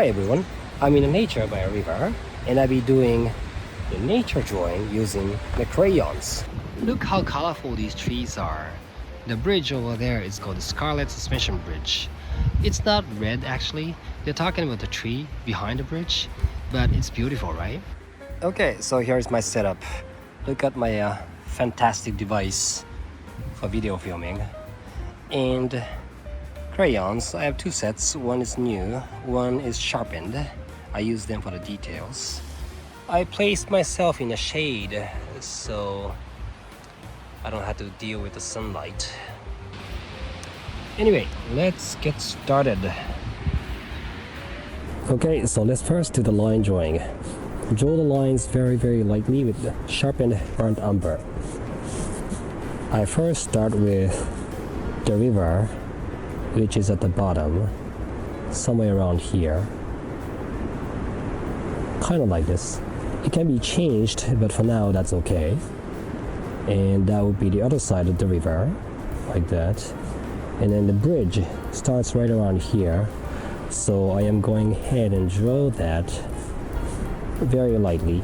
Hi everyone, I'm in nature by a river and I'll be doing the nature drawing using the crayons. Look how colorful these trees are. The bridge over there is called the Scarlet Suspension Bridge. It's not red actually, they're talking about the tree behind the bridge, but it's beautiful, right? Okay, so here's my setup. Look at my fantastic device for video filming. And crayons, I have two sets. One is new, one is sharpened. I use them for the details. I placed myself in a shade so I don't have to deal with the sunlight. Anyway, let's get started. Okay, so let's first do the line drawing. Draw the lines very lightly with the sharpened burnt umber. I first start with the river, which is at the bottom, somewhere around here. Kind of like this. It can be changed, but for now that's okay. And that would be the other side of the river, like that. And then the bridge starts right around here. So I am going ahead and draw that very lightly.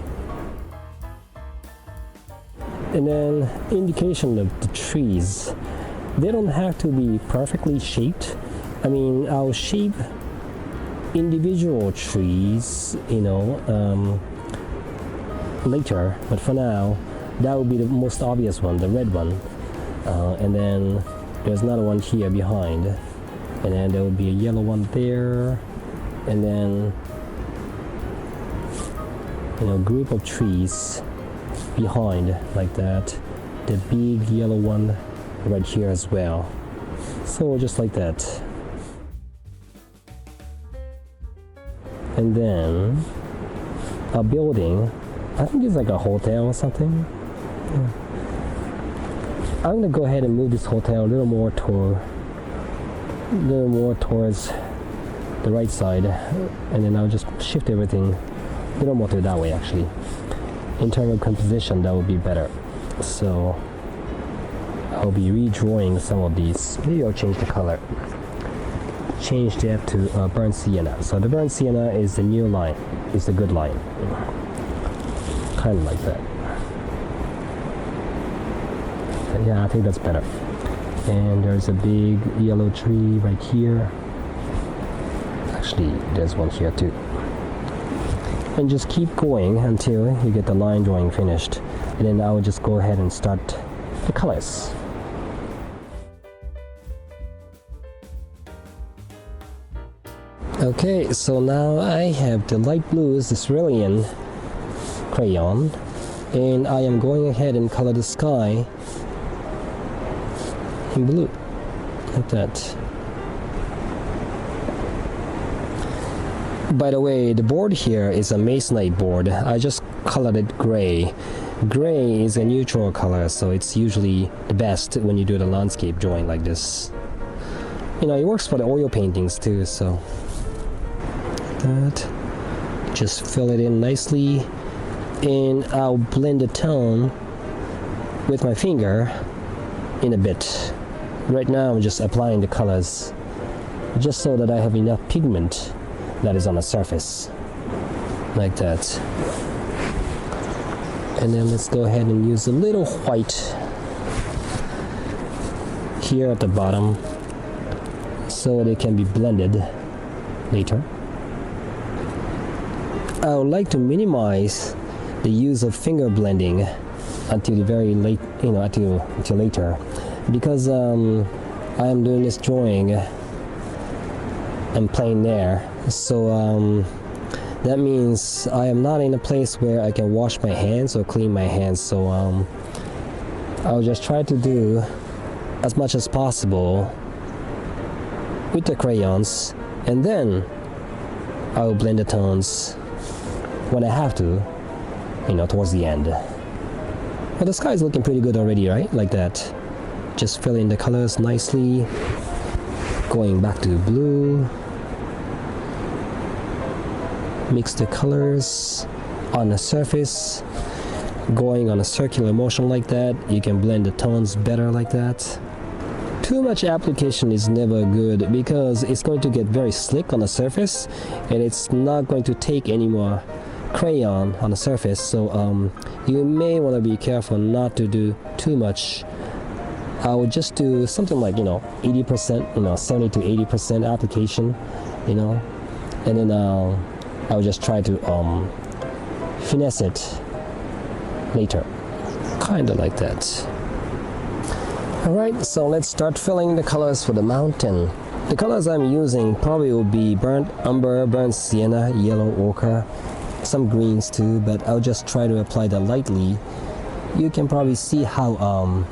And then indication of the trees. They don't have to be perfectly shaped. I mean, I'll shape individual trees, later. But for now, that would be the most obvious one, the red one. And then there's another one here behind. And then there will be a yellow one there. And then, group of trees behind, like that. The big yellow one right here as well. So just like that. And then a building, I think it's like a hotel or something. Yeah. I'm gonna go ahead and move this hotel a little more towards the right side, and then I'll just shift everything a little more to that way actually. In terms of composition, that would be better. So I'll be redrawing some of these. Maybe I'll change the color. Change that to burnt sienna. So the burnt sienna is the new line. It's a good line. Kind of like that. Yeah, I think that's better. And there's a big yellow tree right here. Actually, there's one here too. And just keep going until you get the line drawing finished. And then I will just go ahead and start the colors. Okay, so now I have the light blue, the cerulean crayon, and I am going ahead and color the sky in blue, like that. By the way, the board here is a masonite board. I just colored it gray. Gray is a neutral color, so it's usually the best when you do the landscape drawing like this. It works for the oil paintings too, so that. Just fill it in nicely, and I'll blend the tone with my finger in a bit. Right now I'm just applying the colors just so that I have enough pigment that is on the surface, like that. And then let's go ahead and use a little white here at the bottom so they can be blended later. I would like to minimize the use of finger blending until the very late, until later, because I am doing this drawing and plein air, so that means I am not in a place where I can wash my hands or clean my hands, so I'll just try to do as much as possible with the crayons, and then I'll blend the tones when I have to, towards the end. But the sky is looking pretty good already, right? Like that. Just fill in the colors nicely. Going back to blue. Mix the colors on the surface. Going on a circular motion like that. You can blend the tones better like that. too much application is never good because it's going to get very slick on the surface and it's not going to take any more crayon on the surface, so you may want to be careful not to do too much. I would just do something like 80%, 70 to 80% application, and then I would just try to finesse it later, kind of like that. Alright, so let's start filling the colors for the mountain. The colors I'm using probably will be burnt umber, burnt sienna, yellow ochre, some greens too, but I'll just try to apply that lightly. You can probably see how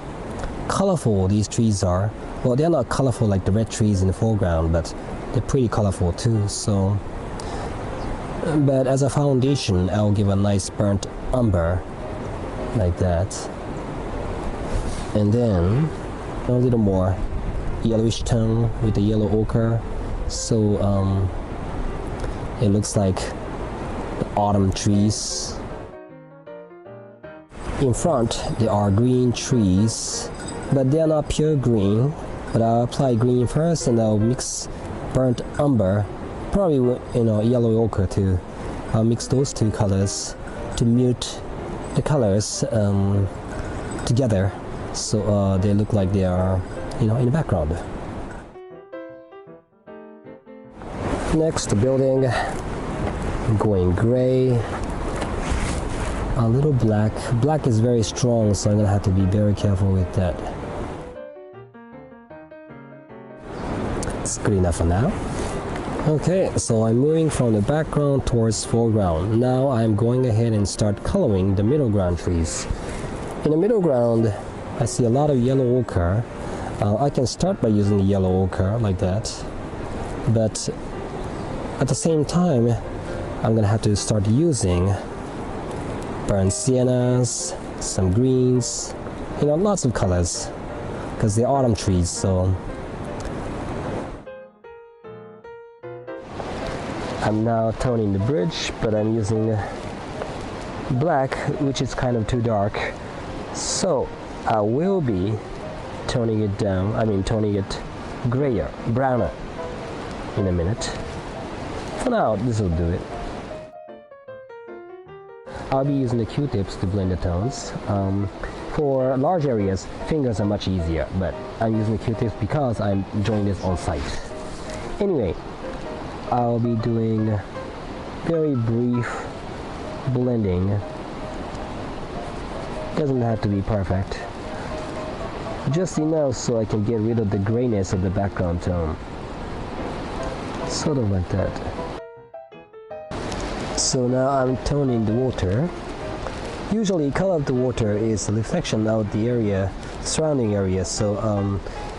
colorful these trees are. Well, they're not colorful like the red trees in the foreground, but they're pretty colorful too, so... But as a foundation, I'll give a nice burnt umber, like that. And then a little more yellowish tone with the yellow ochre, so it looks like the autumn trees. In front there are green trees, but they are not pure green, but I'll apply green first and I'll mix burnt umber, probably yellow ochre too. I'll mix those two colors to mute the colors together, so they look like they are in the background. Next, the building, going gray, a little black. Black is very strong, so I'm gonna have to be very careful with that. It's good enough for now. Okay, so I'm moving from the background towards foreground. Now I'm going ahead and start coloring the middle ground trees. In the middle ground, I see a lot of yellow ochre. I can start by using the yellow ochre like that, but at the same time, I'm gonna have to start using burnt siennas, some greens, lots of colors, because they're autumn trees, so... I'm now toning the bridge, but I'm using black, which is kind of too dark. So I will be toning it down, toning it grayer, browner in a minute. For now, this will do it. I'll be using the Q-tips to blend the tones. For large areas, fingers are much easier, but I'm using the Q-tips because I'm doing this on site. Anyway, I'll be doing very brief blending. Doesn't have to be perfect. Just enough so I can get rid of the grayness of the background tone. Sort of like that. So now I'm toning the water. Usually color of the water is a reflection of the area, surrounding area. So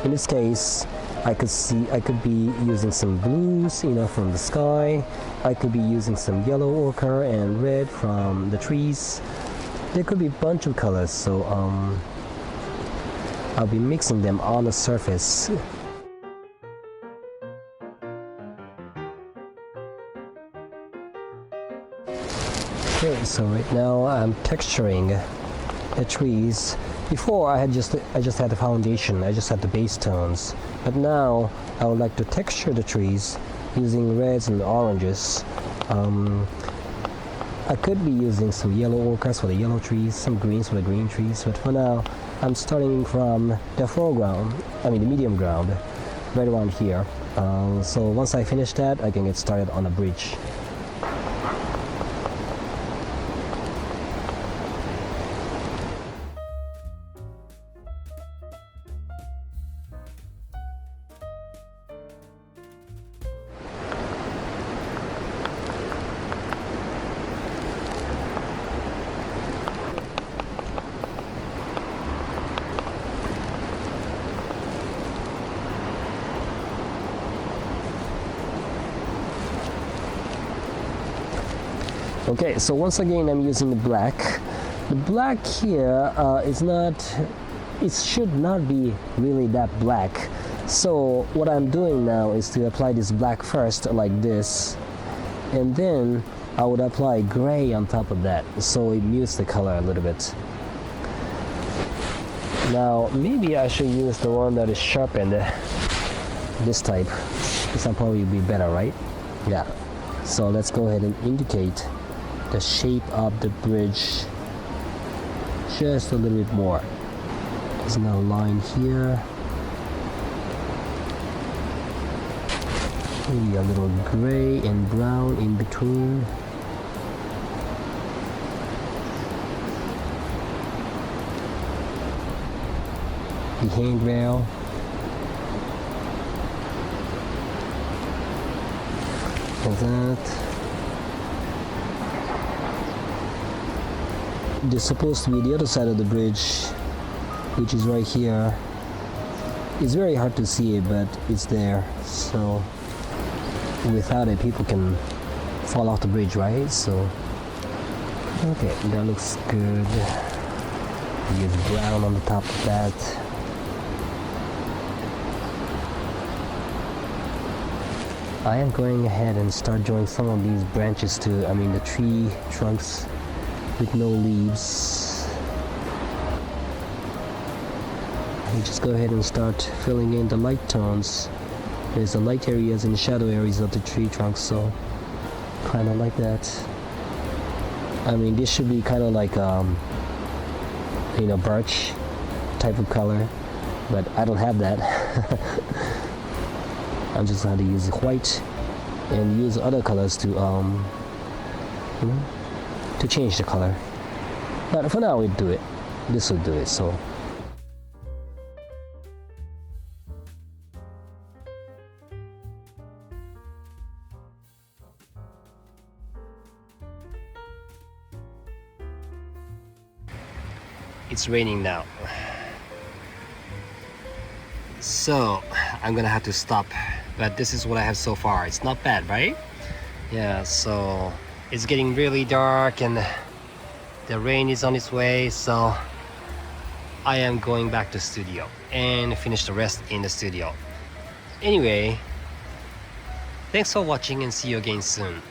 in this case, I could be using some blues, from the sky. I could be using some yellow ochre and red from the trees. There could be a bunch of colors, so I'll be mixing them on the surface. Okay, so right now I'm texturing the trees. Before I just had the foundation, I just had the base tones, but now I would like to texture the trees using reds and oranges. I could be using some yellow ochres for the yellow trees, some greens for the green trees, but for now I'm starting from the foreground, the medium ground, right around here. So once I finish that, I can get started on the bridge. Okay, so once again I'm using the black. The black here it should not be really that black. So what I'm doing now is to apply this black first like this, and then I would apply gray on top of that, so it mutes the color a little bit. Now maybe I should use the one that is sharpened, this type. This will probably be better, right? Yeah. So let's go ahead and indicate the shape of the bridge just a little bit more. There's another line here. Maybe a little gray and brown in between. The handrail. Like that. There's supposed to be the other side of the bridge, which is right here. It's very hard to see it, but it's there. So without it, people can fall off the bridge, right? So okay, that looks good. Use brown on the top of that. I am going ahead and start drawing some of these branches too. I mean the tree trunks with no leaves. And just go ahead and start filling in the light tones. There's the light areas and shadow areas of the tree trunks, so kind of like that. I mean this should be kind of like birch type of color, but I don't have that. I'm just going to use white and use other colors to change the color. But for now we'll do it. This will do it. So it's raining now. So I'm gonna have to stop, but this is what I have so far. It's not bad, right? Yeah, so it's getting really dark and the rain is on its way, so I am going back to the studio and finish the rest in the studio. Anyway, thanks for watching and see you again soon.